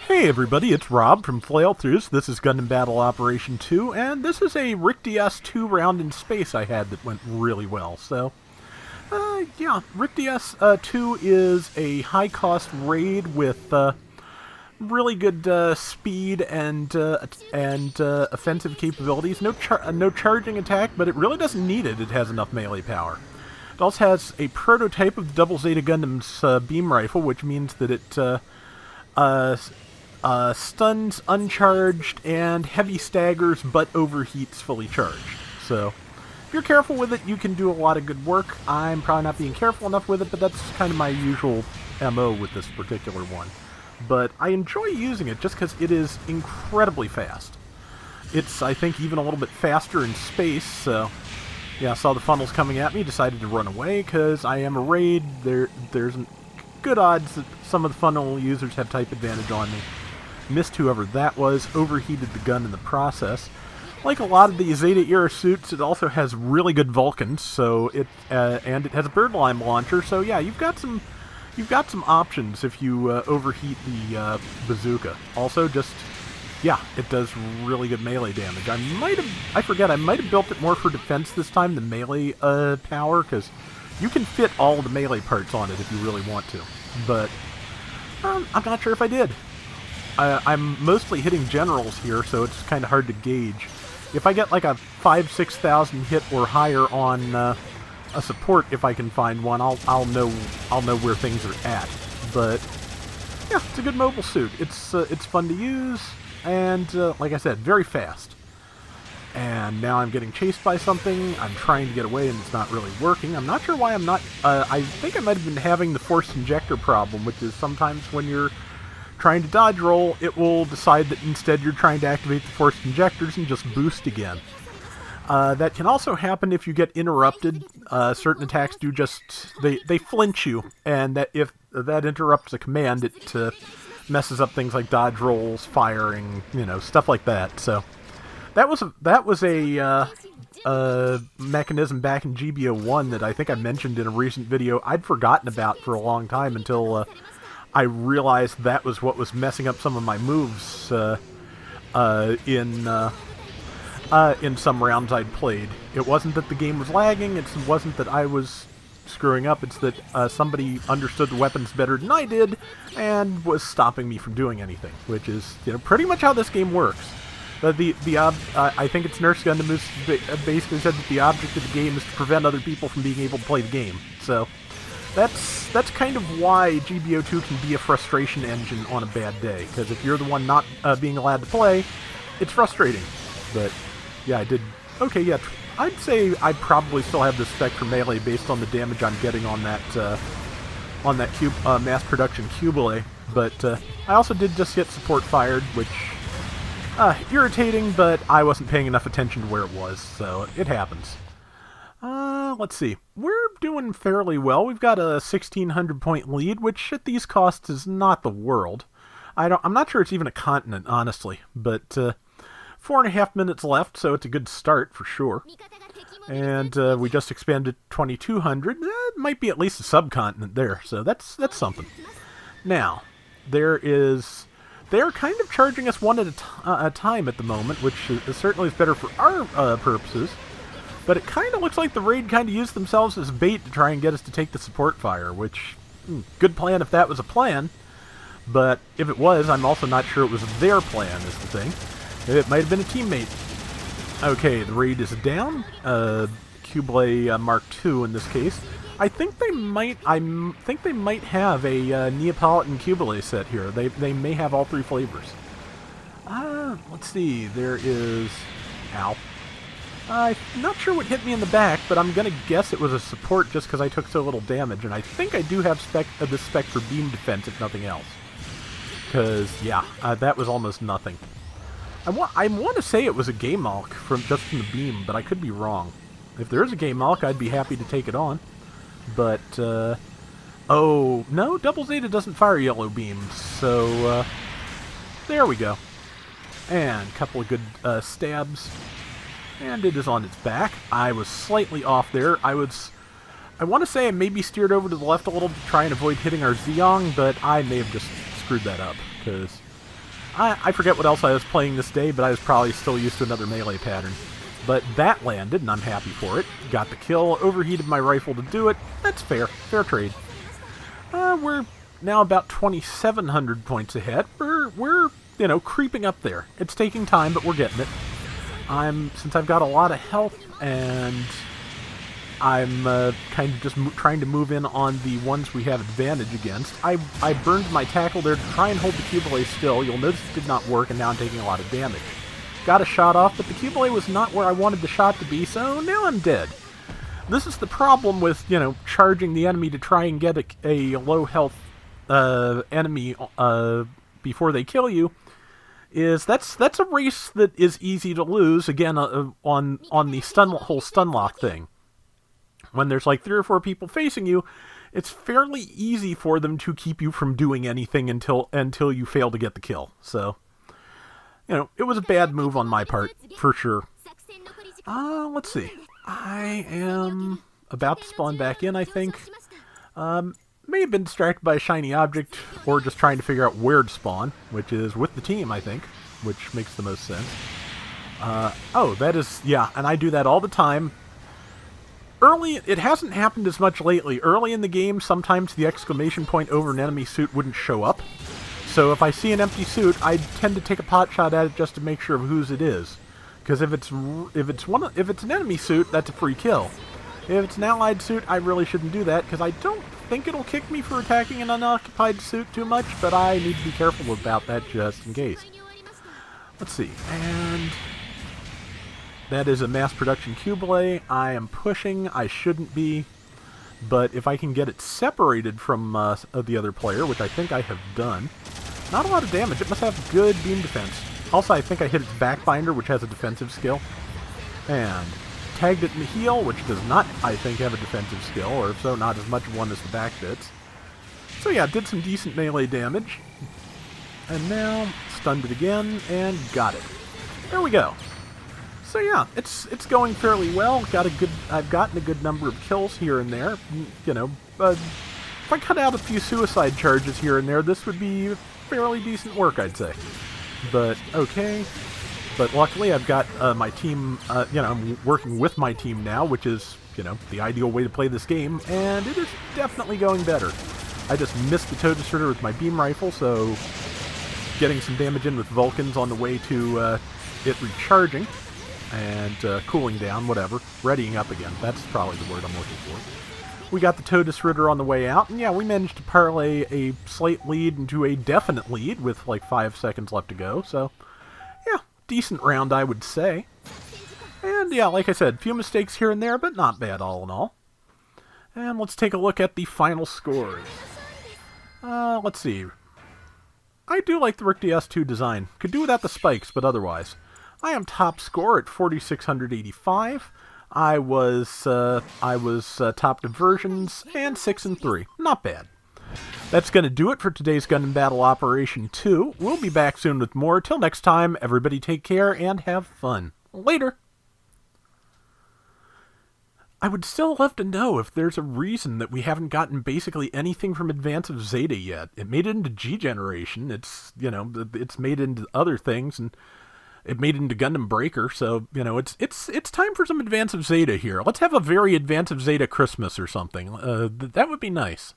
Hey everybody, it's Rob from Flailthroughs. This is Gundam Battle Operation 2, and this is a Rick DS 2 round in space I had that went really well. So, yeah, Rick DS 2 is a high-cost raid with really good speed and offensive capabilities. No charging attack, but it really doesn't need it. It has enough melee power. It also has a prototype of the Double Zeta Gundam's beam rifle, which means that it stuns uncharged and heavy staggers, but overheats fully charged. So, if you're careful with it, you can do a lot of good work. I'm probably not being careful enough with it, but that's kind of my usual MO with this particular one. But I enjoy using it just because it is incredibly fast. It's, I think, even a little bit faster in space, so... Yeah, I saw the funnels coming at me, decided to run away, because I am a raid. There's good odds that some of the funnel users have type advantage on me. Missed whoever that was, overheated the gun in the process. Like a lot of the Zeta-era suits, it also has really good Vulcans, so and it has a birdlime launcher, so yeah, you've got some options if you overheat the bazooka. Also, yeah, it does really good melee damage. I might have built it more for defense this time than melee power, because you can fit all the melee parts on it if you really want to. But I'm not sure if I did. I'm mostly hitting generals here, so it's kind of hard to gauge. If I get like a 5,000-6,000 hit or higher on a support, if I can find one, I'll know where things are at. But yeah, it's a good mobile suit. It's fun to use, and like I said, very fast. And now I'm getting chased by something. I'm trying to get away, and it's not really working. I'm not sure why I'm not. I think I might have been having the forced injector problem, which is sometimes when you're trying to dodge roll, it will decide that instead you're trying to activate the forced injectors and just boost again. That can also happen if you get interrupted. Certain attacks do they flinch you, and that if that interrupts a command, it messes up things like dodge rolls, firing, stuff like that. So that was a mechanism back in GBO1 that I think I mentioned in a recent video I'd forgotten about for a long time until I realized that was what was messing up some of my moves in some rounds I'd played. It wasn't that the game was lagging, it wasn't that I was screwing up, it's that somebody understood the weapons better than I did and was stopping me from doing anything, which is pretty much how this game works. I think it's Nurse Gundam who basically said that the object of the game is to prevent other people from being able to play the game. So that's kind of why GBO2 can be a frustration engine on a bad day, because if you're the one not being allowed to play, it's frustrating. But yeah, I did okay. Yeah, I'd say I probably still have the spec for melee based on the damage I'm getting on that mass production Cubile. But I also did just get support fired, which irritating, but I wasn't paying enough attention to where it was, so it happens. Let's see. We're doing fairly well. We've got a 1,600 point lead, which at these costs is not the world. I'm not sure it's even a continent, honestly, but 4.5 minutes left, so it's a good start for sure. And we just expanded 2,200. It might be at least a subcontinent there, so that's something. Now, they're kind of charging us one at a time at the moment, which certainly is better for our purposes. But it kind of looks like the raid kind of used themselves as bait to try and get us to take the support fire, which, good plan if that was a plan. But if it was, I'm also not sure it was their plan, is the thing. It might have been a teammate. Okay, the raid is down. Cubile Mark II in this case. I think they might have a Neapolitan Cubile set here. They may have all three flavors. Let's see. There is... Ow. I'm not sure what hit me in the back, but I'm going to guess it was a support just because I took so little damage, and I think I do have the spec for beam defense, if nothing else. Because, yeah, that was almost nothing. I want to say it was a Gaymalk from the beam, but I could be wrong. If there is a Gaymalk, I'd be happy to take it on. But, oh, no, Double Zeta doesn't fire yellow beams, so, there we go. And a couple of good stabs. And it is on its back. I was slightly off there. I want to say I maybe steered over to the left a little to try and avoid hitting our Zeong, but I may have just screwed that up, because I forget what else I was playing this day, but I was probably still used to another melee pattern. But that landed, and I'm happy for it. Got the kill, overheated my rifle to do it. That's fair. Fair trade. We're now about 2,700 points ahead. We're creeping up there. It's taking time, but we're getting it. Since I've got a lot of health, and I'm kind of just trying to move in on the ones we have advantage against. I burned my tackle there to try and hold the Cubile still. You'll notice it did not work, and now I'm taking a lot of damage. Got a shot off, but the Cubile was not where I wanted the shot to be, so now I'm dead. This is the problem with, charging the enemy to try and get a low health enemy before they kill you. That's a race that is easy to lose, again, on the whole stun lock thing. When there's like 3 or 4 people facing you, it's fairly easy for them to keep you from doing anything until you fail to get the kill. So, it was a bad move on my part, for sure. Let's see. I am about to spawn back in, I think. May have been distracted by a shiny object, or just trying to figure out where to spawn, which is with the team, I think, which makes the most sense. That is, yeah, and I do that all the time. Early, it hasn't happened as much lately. Early in the game, sometimes the exclamation point over an enemy suit wouldn't show up. So if I see an empty suit, I tend to take a pot shot at it just to make sure of whose it is. Because if it's an enemy suit, that's a free kill. If it's an allied suit, I really shouldn't do that, because I don't think it'll kick me for attacking an unoccupied suit too much, but I need to be careful about that just in case. Let's see, and that is a mass production Cubile. I am pushing, I shouldn't be, but if I can get it separated from the other player, which I think I have done, not a lot of damage. It must have good beam defense. Also, I think I hit its backbinder, which has a defensive skill, and tagged it in the heel, which does not, I think, have a defensive skill, or if so, not as much one as the back bits. So yeah, did some decent melee damage. And now, stunned it again, and got it. There we go. So yeah, it's going fairly well. I've gotten a good number of kills here and there. If I cut out a few suicide charges here and there, this would be fairly decent work, I'd say. But, okay. But luckily, I've got my team, I'm working with my team now, which is, the ideal way to play this game, and it is definitely going better. I just missed the Toe Distorter with my beam rifle, so getting some damage in with Vulcans on the way to it recharging and cooling down, whatever. Readying up again. That's probably the word I'm looking for. We got the Toe Distorter on the way out, and yeah, we managed to parlay a slight lead into a definite lead with like 5 seconds left to go, so yeah. Decent round, I would say. And yeah, like I said, few mistakes here and there, but not bad all in all. And let's take a look at the final scores. Let's see. I do like the Rick DS2 design. Could do without the spikes, but otherwise. I am top score at 4,685. I was top diversions, and 6 and 3. Not bad. That's going to do it for today's Gundam Battle Operation 2. We'll be back soon with more. Till next time, everybody take care and have fun. Later! I would still love to know if there's a reason that we haven't gotten basically anything from Advance of Zeta yet. It made it into G Generation. It's, it's made into other things, and it made it into Gundam Breaker, so, it's time for some Advance of Zeta here. Let's have a very Advance of Zeta Christmas or something. That would be nice.